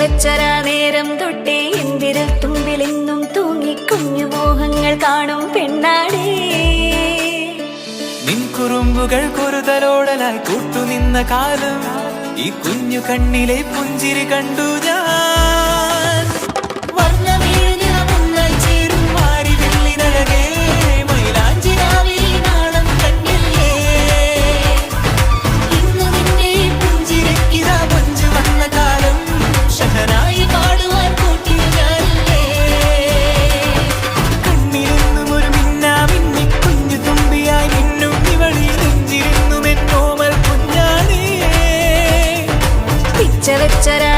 വെച്ചരാ നേരം തൊട്ടേ എന്തിരൽ തുമ്പിലെന്നും തൂങ്ങി കുഞ്ഞു മോഹങ്ങൾ കാണും പെണ്ണാടേ. നിൻ കുറുമ്പുകൾ കുറുതലോടലായി കൂട്ടുനിന്ന കാലം ഈ കുഞ്ഞു കണ്ണിലെ പുഞ്ചിരി കണ്ടു ഞാൻ. ചേരും മാറി വെള്ളിനഴകേ മൈലാഞ്ചി രാവിലെ നാളം കണ്ണില്ലേ. ഇന്ന് നിന്നെ പുഞ്ചിരിക്കിതാ പഞ്ചു വന്ന കാലം ഷഹനായി പാടുവാൻ കൂട്ടി ഞാനില്ലേ. കണ്ണിലെന്നും ഒരു മിന്നാ മിന്നി കുഞ്ഞു തുമ്പിയായി മിന്നും ഇവളി നെഞ്ചിരുന്നും എന്നോമൽ കുഞ്ഞാണേ. പിച്ച വെച്ചരാ